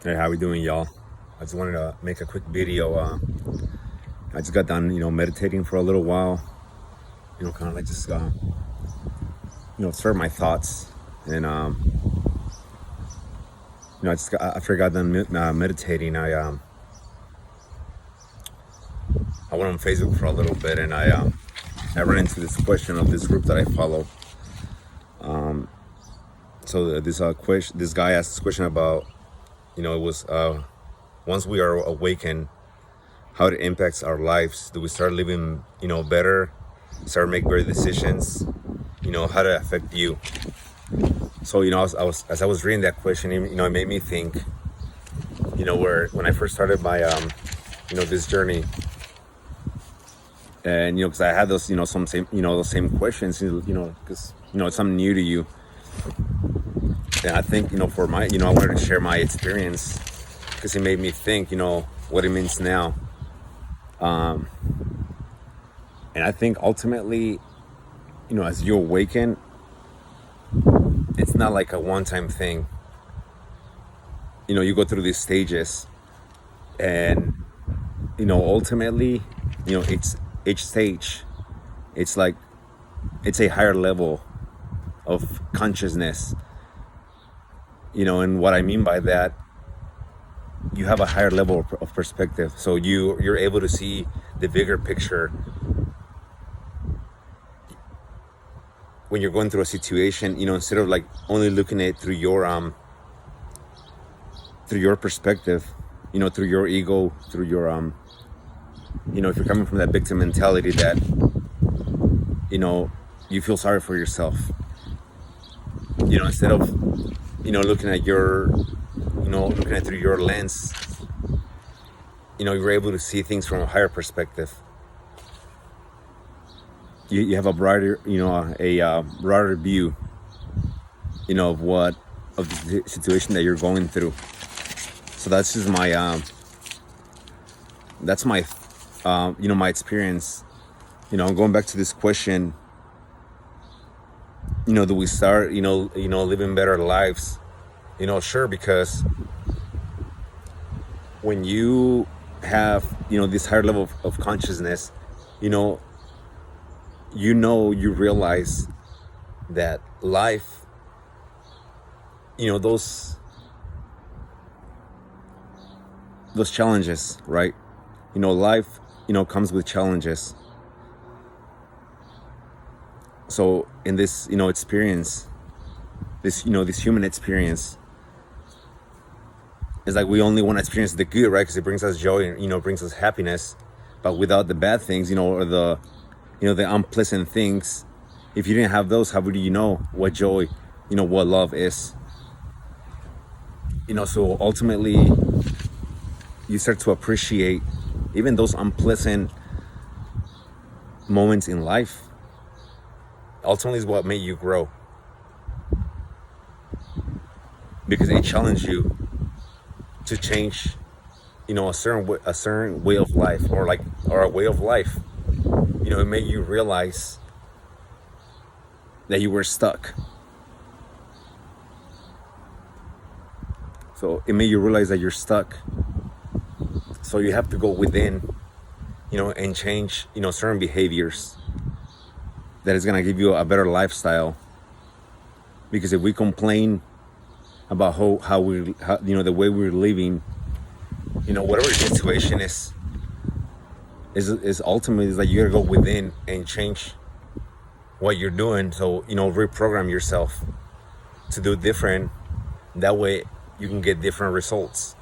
Hey, how we doing, y'all? I just wanted to make a quick video. I just got done, meditating for a little while. Kind of like just, sort my thoughts, and after I got done meditating, I went on Facebook for a little bit, and I ran into this question of this group that I follow. This guy asked this question about, it was once we are awakened, how it impacts our lives. Do we start living, better? Start make better decisions? How to affect you? So, as I was reading that question, it made me think, where when I first started my, this journey, and because I had those, those same questions, because it's something new to you, and I think, for my, I wanted to share my experience because it made me think, what it means now. And I think ultimately, as you awaken, it's not like a one-time thing. You go through these stages, and ultimately, it's each stage, it's like it's a higher level of consciousness. And what I mean by that, you have a higher level of perspective, so you're able to see the bigger picture when you're going through a situation, instead of like only looking at it through your perspective, through your ego, through your if you're coming from that victim mentality that you feel sorry for yourself, instead of looking at looking at through your lens, you're able to see things from a higher perspective. You have a broader, a broader view, of the situation that you're going through. So that's just my, my experience. I'm going back to this question, do we start, living better lives? Sure, because when you have, this higher level of consciousness, you realize that life, those challenges, right? Life, comes with challenges. So in this, experience, this human experience, it's like we only want to experience the good, right? Because it brings us joy and, brings us happiness. But without the bad things, or the, the unpleasant things, if you didn't have those, how would you know what joy, what love is? So ultimately, you start to appreciate even those unpleasant moments in life. Ultimately is what made you grow, because they challenge you to change, a certain way of life, or a way of life. It made you realize that you were stuck. So it made you realize that you're stuck. So you have to go within, and change, certain behaviors that is gonna give you a better lifestyle. Because if we complain about how the way we're living, whatever the situation is ultimately is like you gotta go within and change what you're doing. So reprogram yourself to do different. That way you can get different results.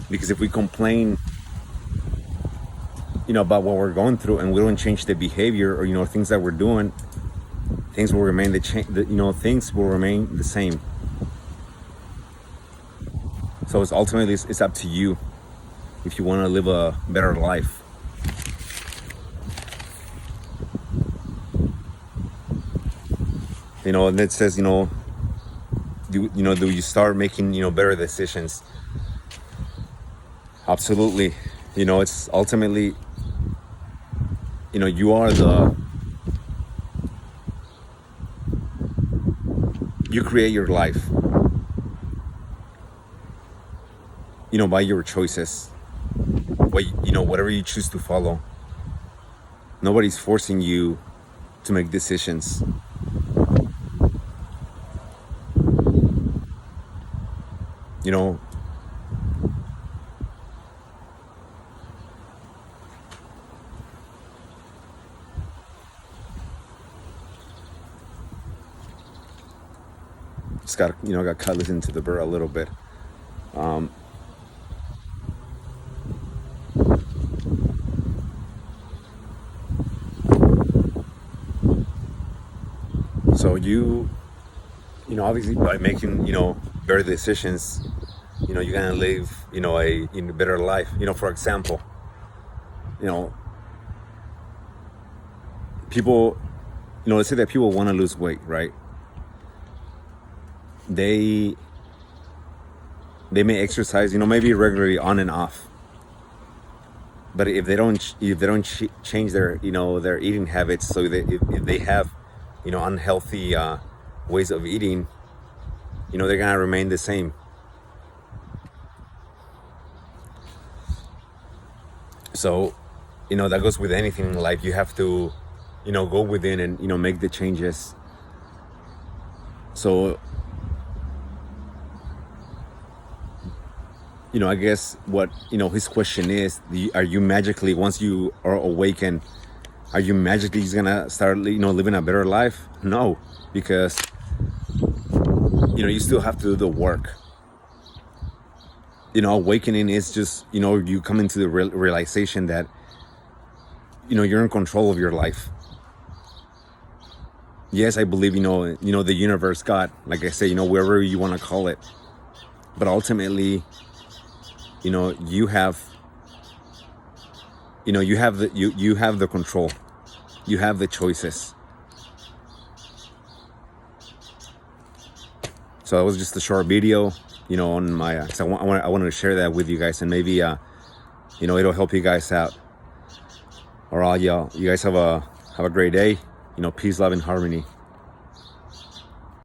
Because if we complain, about what we're going through, and we don't change the behavior or things that we're doing, things will remain things will remain the same. So it's ultimately it's up to you if you want to live a better life. And it says, do you start making better decisions? Absolutely. It's ultimately, you are You create your life, by your choices, whatever you choose to follow. Nobody's forcing you to make decisions. You know, just got cut listening to the bird a little bit. So obviously by making, better decisions, you're gonna live, a better life. For example, people, let's say that people want to lose weight, right? They may exercise, maybe regularly on and off. But if they don't change their, their eating habits, so if they have, unhealthy ways of eating, they're gonna remain the same. So, that goes with anything in life. You have to, go within and, make the changes. So, I guess what, his question is, are you magically, once you are awakened, are you magically just gonna start, living a better life? No, because, you still have to do the work. Awakening is just, you come into the realization that, you're in control of your life. Yes, I believe, the universe, God, like I say, wherever you want to call it. But ultimately, you have, you have the control. You have the choices. So that was just a short video, on my, I wanted to share that with you guys, and maybe, it'll help you guys out. All right, y'all. You guys have a great day. Peace, love, and harmony.